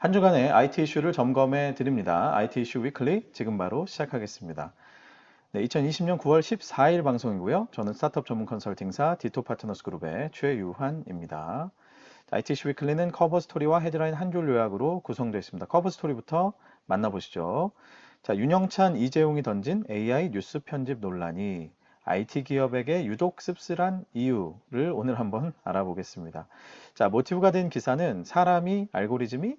한 주간의 IT 이슈를 점검해 드립니다. IT 이슈 위클리 지금 바로 시작하겠습니다. 네, 2020년 9월 14일 방송이고요. 저는 스타트업 전문 컨설팅사 디토 파트너스 그룹의 최유환입니다. IT 이슈 위클리는 커버 스토리와 헤드라인 한 줄 요약으로 구성되어 있습니다. 커버 스토리부터 만나보시죠. 자, 윤영찬, 이재용이 던진 AI 뉴스 편집 논란이 IT 기업에게 유독 씁쓸한 이유를 오늘 한번 알아보겠습니다. 자, 모티브가 된 기사는 사람이 알고리즘이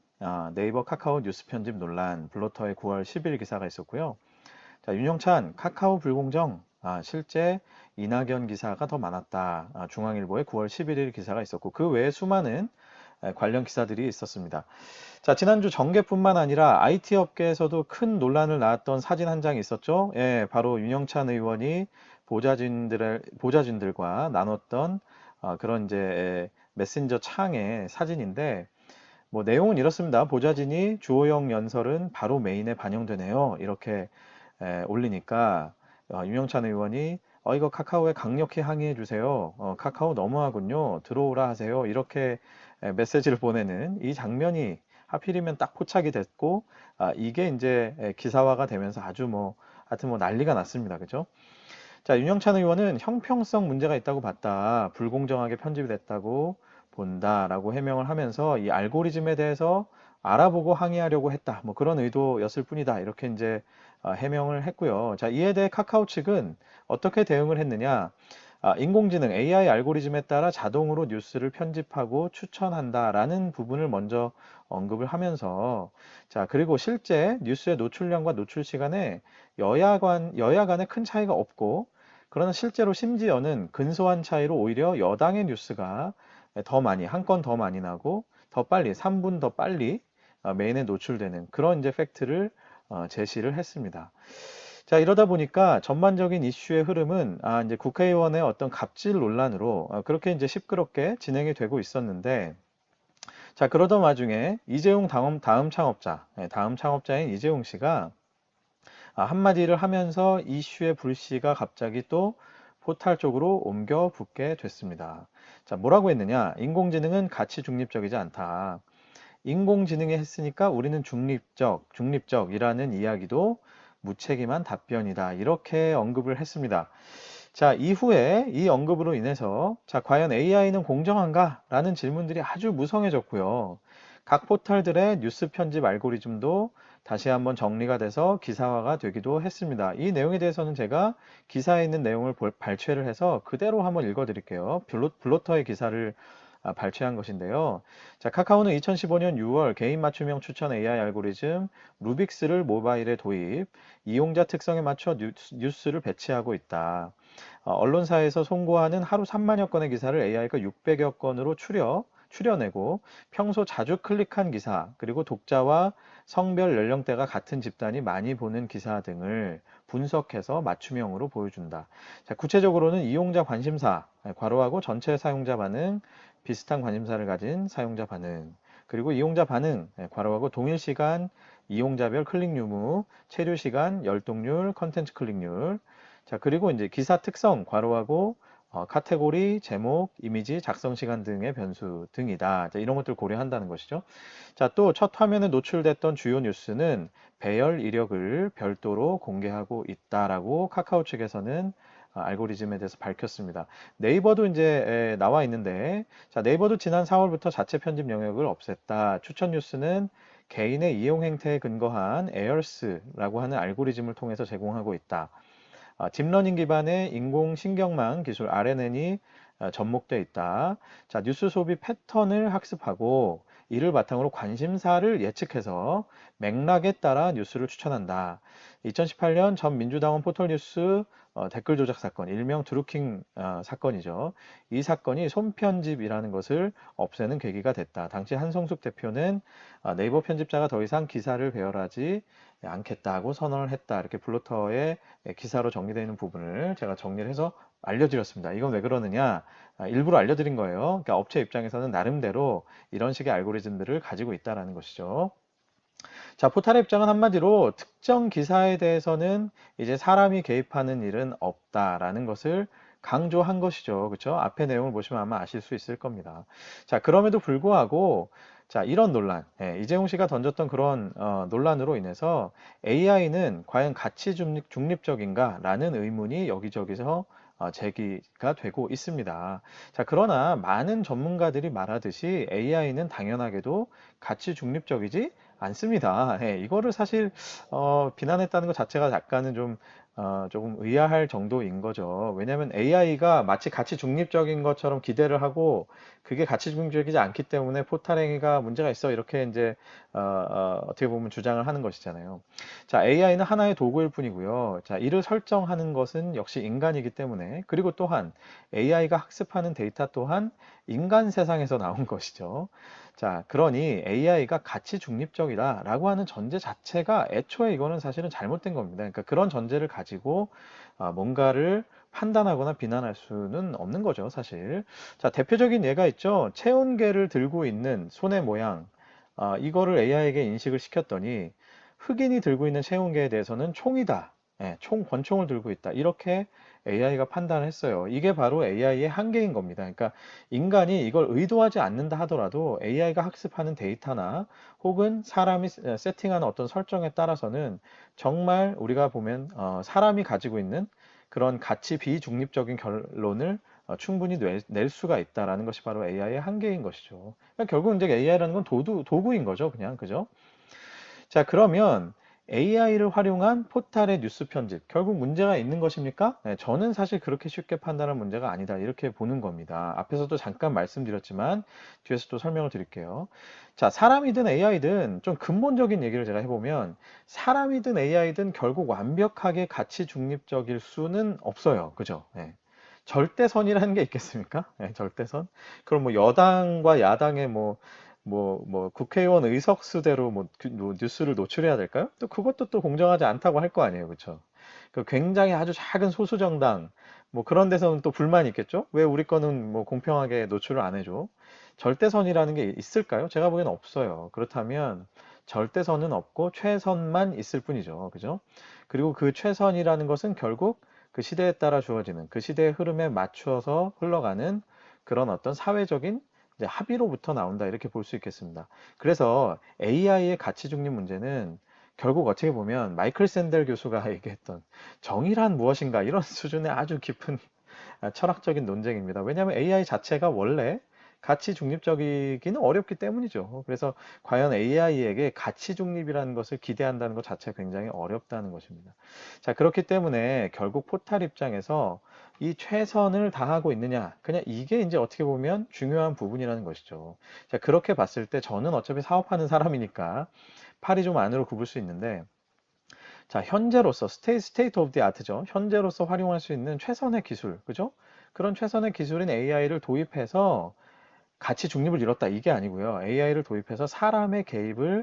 네이버 카카오 뉴스 편집 논란 블로터의 9월 10일 기사가 있었고요. 자, 윤영찬 카카오 불공정 실제 이낙연 기사가 더 많았다. 중앙일보의 9월 11일 기사가 있었고 그 외에 수많은 관련 기사들이 있었습니다. 자, 지난주 정계뿐만 아니라 IT 업계에서도 큰 논란을 낳았던 사진 한 장이 있었죠. 예, 바로 윤영찬 의원이 보좌진들과 나눴던 그런 이제 메신저 창의 사진인데 뭐 내용은 이렇습니다. 보좌진이 주호영 연설은 바로 메인에 반영되네요. 이렇게 올리니까 윤영찬 의원이 이거 카카오에 강력히 항의해 주세요. 카카오 너무하군요. 들어오라 하세요. 이렇게 메시지를 보내는 이 장면이 하필이면 딱 포착이 됐고 이게 이제 기사화가 되면서 아주 뭐 하여튼 뭐 난리가 났습니다. 그죠? 자, 윤영찬 의원은 형평성 문제가 있다고 봤다. 불공정하게 편집이 됐다고 본다라고 해명을 하면서 이 알고리즘에 대해서 알아보고 항의하려고 했다. 뭐 그런 의도였을 뿐이다. 이렇게 이제 해명을 했고요. 자, 이에 대해 카카오 측은 어떻게 대응을 했느냐? 인공지능 AI 알고리즘에 따라 자동으로 뉴스를 편집하고 추천한다라는 부분을 먼저 언급을 하면서 자, 그리고 실제 뉴스의 노출량과 노출 시간에 여야 간에 큰 차이가 없고 그러나 실제로 심지어는 근소한 차이로 오히려 여당의 뉴스가 더 많이, 한 건 더 많이 나고 더 빨리, 3분 더 빨리 메인에 노출되는 그런 이제 팩트를 제시를 했습니다. 자, 이러다 보니까 전반적인 이슈의 흐름은 이제 국회의원의 어떤 갑질 논란으로 그렇게 이제 시끄럽게 진행이 되고 있었는데 자, 그러던 와중에 이재용 다음 창업자, 다음 창업자인 이재용 씨가 한마디를 하면서 이슈의 불씨가 갑자기 또 포탈 쪽으로 옮겨 붙게 됐습니다. 자, 뭐라고 했느냐? 인공지능은 가치 중립적이지 않다. 인공지능이 했으니까 우리는 중립적이라는 이야기도 무책임한 답변이다. 이렇게 언급을 했습니다. 자, 이후에 이 언급으로 인해서 자, 과연 AI는 공정한가? 라는 질문들이 아주 무성해졌고요. 각 포털들의 뉴스 편집 알고리즘도 다시 한번 정리가 돼서 기사화가 되기도 했습니다. 이 내용에 대해서는 제가 기사에 있는 내용을 발췌를 해서 그대로 한번 읽어 드릴게요. 블로터의 기사를 발췌한 것인데요. 자, 카카오는 2015년 6월 개인 맞춤형 추천 AI 알고리즘 루빅스를 모바일에 도입, 이용자 특성에 맞춰 뉴스를 배치하고 있다. 언론사에서 송고하는 하루 3만여 건의 기사를 AI가 600여 건으로 추려내고 평소 자주 클릭한 기사, 그리고 독자와 성별 연령대가 같은 집단이 많이 보는 기사 등을 분석해서 맞춤형으로 보여준다. 자, 구체적으로는 이용자 관심사, 괄호하고 전체 사용자 반응, 비슷한 관심사를 가진 사용자 반응, 그리고 이용자 반응, 괄호하고 동일 시간, 이용자별 클릭 유무, 체류 시간, 열독률, 컨텐츠 클릭률, 자, 그리고 이제 기사 특성, 괄호하고 카테고리, 제목, 이미지, 작성 시간 등의 변수 등이다. 자, 이런 것들 고려한다는 것이죠. 자, 또 첫 화면에 노출됐던 주요 뉴스는 배열 이력을 별도로 공개하고 있다라고 카카오 측에서는 알고리즘에 대해서 밝혔습니다. 네이버도 이제 나와 있는데, 자, 네이버도 지난 4월부터 자체 편집 영역을 없앴다. 추천 뉴스는 개인의 이용 행태에 근거한 에어스라고 하는 알고리즘을 통해서 제공하고 있다. 딥러닝 기반의 인공신경망 기술 RNN이 접목되어 있다. 자, 뉴스 소비 패턴을 학습하고 이를 바탕으로 관심사를 예측해서 맥락에 따라 뉴스를 추천한다. 2018년 전 민주당원 포털뉴스 댓글 조작 사건, 일명 드루킹 사건이죠. 이 사건이 손편집이라는 것을 없애는 계기가 됐다. 당시 한성숙 대표는 네이버 편집자가 더 이상 기사를 배열하지 않겠다고 선언을 했다. 이렇게 블로터의 기사로 정리되어 있는 부분을 제가 정리를 해서 알려드렸습니다. 이건 왜 그러느냐? 일부러 알려드린 거예요. 그러니까 업체 입장에서는 나름대로 이런 식의 알고리즘들을 가지고 있다는 것이죠. 자, 포탈의 입장은 한마디로 특정 기사에 대해서는 이제 사람이 개입하는 일은 없다라는 것을 강조한 것이죠. 그렇죠? 앞에 내용을 보시면 아마 아실 수 있을 겁니다. 자, 그럼에도 불구하고 자, 이런 논란, 이재용 씨가 던졌던 그런 논란으로 인해서 AI는 과연 가치 중립적인가라는 의문이 여기저기서 제기가 되고 있습니다. 자, 그러나 많은 전문가들이 말하듯이 AI는 당연하게도 가치 중립적이지 않습니다. 이거를 사실 비난했다는 것 자체가 약간은 좀 조금 의아할 정도인 거죠. 왜냐하면 AI가 마치 가치 중립적인 것처럼 기대를 하고 그게 가치 중립적이지 않기 때문에 포탈 행위가 문제가 있어 이렇게 이제 떻게 보면 주장을 하는 것이잖아요. 자, AI는 하나의 도구일 뿐이고요. 자, 이를 설정하는 것은 역시 인간이기 때문에 그리고 또한 AI가 학습하는 데이터 또한 인간 세상에서 나온 것이죠. 자, 그러니 AI가 가치 중립적이다라고 하는 전제 자체가 애초에 이거는 사실은 잘못된 겁니다. 그러니까 그런 전제를 가지고 뭔가를 판단하거나 비난할 수는 없는 거죠, 사실. 자, 대표적인 예가 있죠. 체온계를 들고 있는 손의 모양. 이거를 AI에게 인식을 시켰더니 흑인이 들고 있는 체온계에 대해서는 총이다. 권총을 들고 있다. 이렇게 AI가 판단을 했어요. 이게 바로 AI의 한계인 겁니다. 그러니까 인간이 이걸 의도하지 않는다 하더라도 AI가 학습하는 데이터나 혹은 사람이 세팅하는 어떤 설정에 따라서는 정말 우리가 보면 사람이 가지고 있는 그런 가치 비중립적인 결론을 충분히 낼 수가 있다라는 것이 바로 AI의 한계인 것이죠. 그러니까 결국 이제 AI라는 건 도구인 거죠, 그냥 그죠? 자, 그러면 AI를 활용한 포탈의 뉴스 편집, 결국 문제가 있는 것입니까? 네, 저는 사실 그렇게 쉽게 판단할 문제가 아니다. 이렇게 보는 겁니다. 앞에서도 잠깐 말씀드렸지만 뒤에서 또 설명을 드릴게요. 자, 사람이든 AI든 좀 근본적인 얘기를 제가 해보면 사람이든 AI든 결국 완벽하게 가치 중립적일 수는 없어요. 그죠? 네. 절대선이라는 게 있겠습니까? 네, 절대선. 그럼 뭐 여당과 야당의 국회의원 의석수대로 뭐 뉴스를 노출해야 될까요? 또 그것도 또 공정하지 않다고 할 거 아니에요. 그렇죠? 그 굉장히 아주 작은 소수 정당 뭐 그런 데서는 또 불만이 있겠죠? 왜 우리 거는 뭐 공평하게 노출을 안 해줘? 절대선이라는 게 있을까요? 제가 보기엔 없어요. 그렇다면 절대선은 없고 최선만 있을 뿐이죠. 그죠? 그리고 그 최선이라는 것은 결국 그 시대에 따라 주어지는 그 시대의 흐름에 맞추어서 흘러가는 그런 어떤 사회적인 이제 합의로부터 나온다 이렇게 볼 수 있겠습니다. 그래서 AI의 가치 중립 문제는 결국 어떻게 보면 마이클 샌델 교수가 얘기했던 정의란 무엇인가 이런 수준의 아주 깊은 철학적인 논쟁입니다. 왜냐하면 AI 자체가 원래 가치 중립적이기는 어렵기 때문이죠. 그래서 과연 AI에게 가치 중립이라는 것을 기대한다는 것 자체가 굉장히 어렵다는 것입니다. 자, 그렇기 때문에 결국 포탈 입장에서 이 최선을 다하고 있느냐, 그냥 이게 이제 어떻게 보면 중요한 부분이라는 것이죠. 자, 그렇게 봤을 때 저는 어차피 사업하는 사람이니까 팔이 좀 안으로 굽을 수 있는데 자, 현재로서 스테이트 오브 디 아트죠. 현재로서 활용할 수 있는 최선의 기술, 그죠? 그런 최선의 기술인 AI를 도입해서 가치 중립을 이뤘다 이게 아니고요. AI를 도입해서 사람의 개입을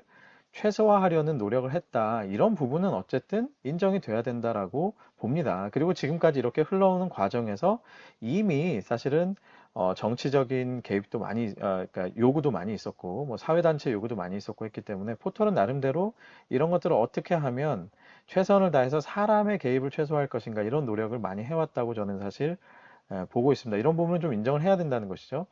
최소화하려는 노력을 했다. 이런 부분은 어쨌든 인정이 돼야 된다라고 봅니다. 그리고 지금까지 이렇게 흘러오는 과정에서 이미 사실은 정치적인 개입도 많이, 그러니까 요구도 많이 있었고, 뭐 사회단체 요구도 많이 있었고 했기 때문에 포털은 나름대로 이런 것들을 어떻게 하면 최선을 다해서 사람의 개입을 최소화할 것인가 이런 노력을 많이 해왔다고 저는 사실 보고 있습니다. 이런 부분은 좀 인정을 해야 된다는 것이죠.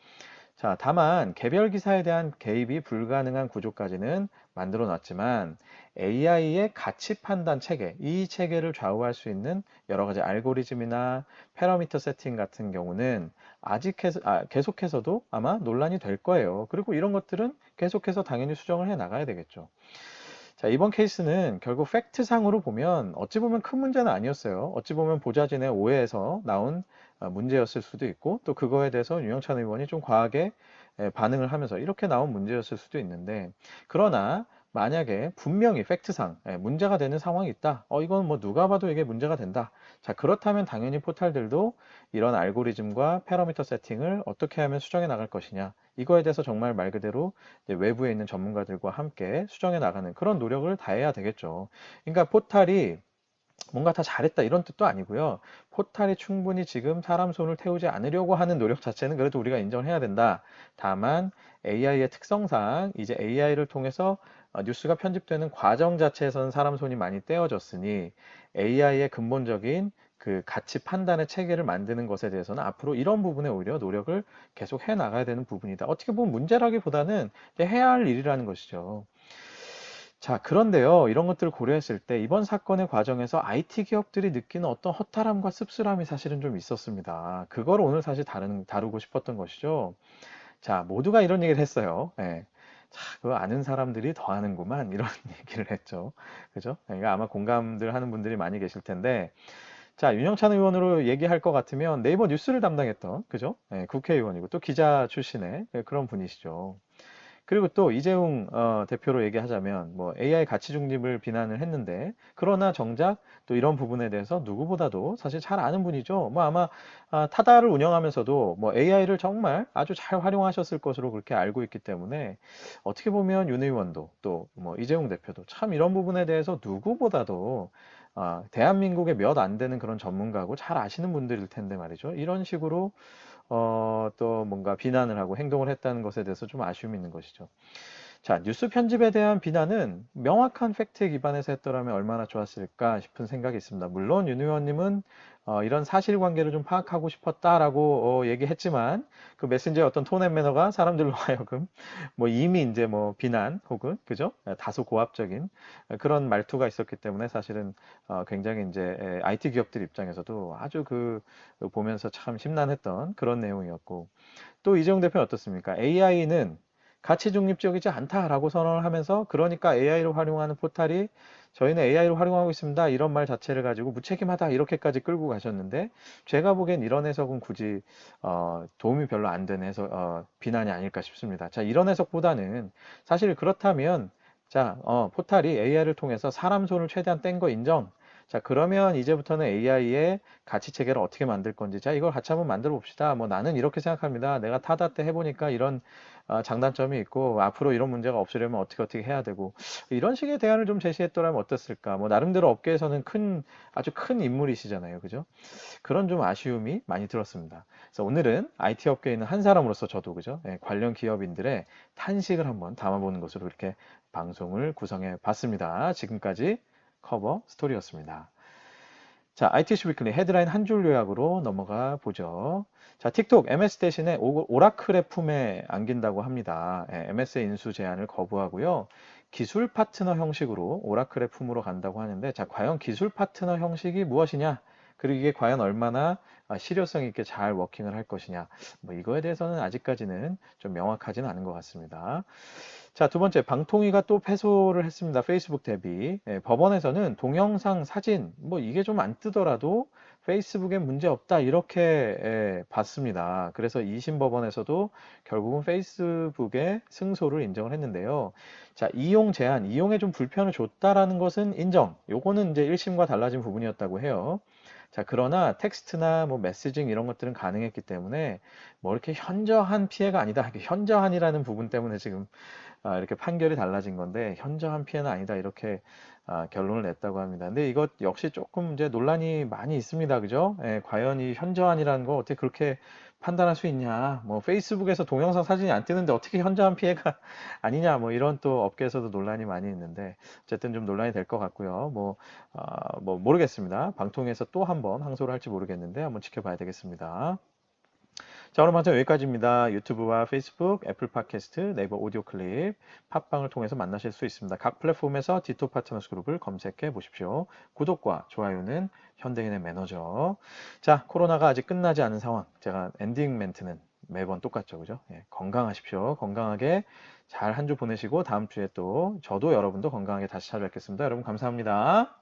자, 다만 개별 기사에 대한 개입이 불가능한 구조까지는 만들어 놨지만 AI의 가치 판단 체계, 이 체계를 좌우할 수 있는 여러 가지 알고리즘이나 패러미터 세팅 같은 경우는 계속해서도 아마 논란이 될 거예요. 그리고 이런 것들은 계속해서 당연히 수정을 해 나가야 되겠죠. 자, 이번 케이스는 결국 팩트상으로 보면 어찌 보면 큰 문제는 아니었어요. 어찌 보면 보좌진의 오해에서 나온 문제였을 수도 있고 또 그거에 대해서 윤영찬 의원이 좀 과하게 반응을 하면서 이렇게 나온 문제였을 수도 있는데 그러나 만약에 분명히 팩트상 문제가 되는 상황이 있다. 이건 뭐 누가 봐도 이게 문제가 된다. 자, 그렇다면 당연히 포탈들도 이런 알고리즘과 패러미터 세팅을 어떻게 하면 수정해 나갈 것이냐. 이거에 대해서 정말 말 그대로 이제 외부에 있는 전문가들과 함께 수정해 나가는 그런 노력을 다해야 되겠죠. 그러니까 포탈이 뭔가 다 잘했다 이런 뜻도 아니고요. 포탈이 충분히 지금 사람 손을 태우지 않으려고 하는 노력 자체는 그래도 우리가 인정을 해야 된다. 다만 AI의 특성상 이제 AI를 통해서 뉴스가 편집되는 과정 자체에서는 사람 손이 많이 떼어졌으니 AI의 근본적인 그 가치 판단의 체계를 만드는 것에 대해서는 앞으로 이런 부분에 오히려 노력을 계속 해 나가야 되는 부분이다. 어떻게 보면 문제라기보다는 해야 할 일이라는 것이죠. 자, 그런데요, 이런 것들을 고려했을 때 이번 사건의 과정에서 IT 기업들이 느끼는 어떤 허탈함과 씁쓸함이 사실은 좀 있었습니다. 그걸 오늘 사실 다루고 싶었던 것이죠. 자, 모두가 이런 얘기를 했어요. 예. 자, 그거 아는 사람들이 더 아는구만. 이런 얘기를 했죠. 그죠? 그러니까 아마 공감들 하는 분들이 많이 계실 텐데, 자, 윤영찬 의원으로 얘기할 것 같으면 네이버 뉴스를 담당했던, 그죠? 예, 국회의원이고 또 기자 출신의 그런 분이시죠. 그리고 또 이재용 대표로 얘기하자면 뭐 AI 가치 중립을 비난을 했는데 그러나 정작 또 이런 부분에 대해서 누구보다도 사실 잘 아는 분이죠. 뭐 아마 타다를 운영하면서도 뭐 AI를 정말 아주 잘 활용하셨을 것으로 그렇게 알고 있기 때문에 어떻게 보면 윤 의원도 또 뭐 이재용 대표도 참 이런 부분에 대해서 누구보다도 대한민국에 몇 안 되는 그런 전문가고 잘 아시는 분들일 텐데 말이죠. 이런 식으로 또 뭔가 비난을 하고 행동을 했다는 것에 대해서 좀 아쉬움이 있는 것이죠. 자, 뉴스 편집에 대한 비난은 명확한 팩트에 기반해서 했더라면 얼마나 좋았을까 싶은 생각이 있습니다. 물론 윤 의원님은 이런 사실관계를 좀 파악하고 싶었다라고 얘기했지만 그 메신저의 어떤 톤 앤 매너가 사람들로 하여금 뭐 이미 이제 뭐 비난 혹은 그죠? 다소 고압적인 그런 말투가 있었기 때문에 사실은 굉장히 이제 IT 기업들 입장에서도 아주 보면서 참 심란했던 그런 내용이었고 또 이재용 대표는 어떻습니까? AI는 가치 중립적이지 않다라고 선언을 하면서 그러니까 AI를 활용하는 포탈이 저희는 AI를 활용하고 있습니다. 이런 말 자체를 가지고 무책임하다 이렇게까지 끌고 가셨는데 제가 보기엔 이런 해석은 굳이 도움이 별로 안 되는 해석, 비난이 아닐까 싶습니다. 자, 이런 해석보다는 사실 그렇다면 자, 포탈이 AI를 통해서 사람 손을 최대한 뗀 거 인정. 자, 그러면 이제부터는 AI의 가치 체계를 어떻게 만들 건지, 자, 이걸 같이 한번 만들어 봅시다. 뭐 나는 이렇게 생각합니다. 내가 타다 때 해보니까 이런 장단점이 있고, 앞으로 이런 문제가 없으려면 어떻게 해야 되고, 이런 식의 대안을 좀 제시했더라면 어땠을까. 뭐 나름대로 업계에서는 아주 큰 인물이시잖아요. 그죠? 그런 좀 아쉬움이 많이 들었습니다. 그래서 오늘은 IT 업계에 있는 한 사람으로서 저도, 그죠? 예, 관련 기업인들의 탄식을 한번 담아보는 것으로 이렇게 방송을 구성해 봤습니다. 지금까지 커버 스토리였습니다. 자, ITC 위클리 헤드라인 한 줄 요약으로 넘어가 보죠. 자, 틱톡 MS 대신에 오라클의 품에 안긴다고 합니다. MS의 인수 제안을 거부하고요. 기술 파트너 형식으로 오라클의 품으로 간다고 하는데, 자, 과연 기술 파트너 형식이 무엇이냐? 그리고 이게 과연 얼마나 실효성 있게 잘 워킹을 할 것이냐? 뭐 이거에 대해서는 아직까지는 좀 명확하지는 않은 것 같습니다. 자, 두 번째, 방통위가 또 패소를 했습니다. 페이스북 대비. 법원에서는 동영상, 사진, 뭐 이게 좀 안 뜨더라도 페이스북에 문제 없다, 이렇게 봤습니다. 그래서 2심 법원에서도 결국은 페이스북의 승소를 인정을 했는데요. 자, 이용 제한, 이용에 좀 불편을 줬다라는 것은 인정. 요거는 이제 1심과 달라진 부분이었다고 해요. 자, 그러나 텍스트나 뭐 메시징 이런 것들은 가능했기 때문에 뭐 이렇게 현저한 피해가 아니다. 이렇게 현저한이라는 부분 때문에 지금 이렇게 판결이 달라진 건데 현저한 피해는 아니다 이렇게 결론을 냈다고 합니다. 근데 이것 역시 조금 이제 논란이 많이 있습니다. 그죠? 예, 과연 이 현저한이라는 거 어떻게 그렇게 판단할 수 있냐? 뭐 페이스북에서 동영상 사진이 안 뜨는데 어떻게 현저한 피해가 아니냐? 뭐 이런 또 업계에서도 논란이 많이 있는데 어쨌든 좀 논란이 될 것 같고요. 뭐 모르겠습니다. 방통위에서 또 한번 항소를 할지 모르겠는데 한번 지켜봐야 되겠습니다. 자, 오늘 방송 여기까지입니다. 유튜브와 페이스북, 애플 팟캐스트, 네이버 오디오 클립, 팟빵을 통해서 만나실 수 있습니다. 각 플랫폼에서 디토 파트너스 그룹을 검색해 보십시오. 구독과 좋아요는 현대인의 매너죠. 자, 코로나가 아직 끝나지 않은 상황. 제가 엔딩 멘트는 매번 똑같죠. 그죠? 예, 건강하십시오. 건강하게 잘 한 주 보내시고 다음 주에 또 저도 여러분도 건강하게 다시 찾아뵙겠습니다. 여러분 감사합니다.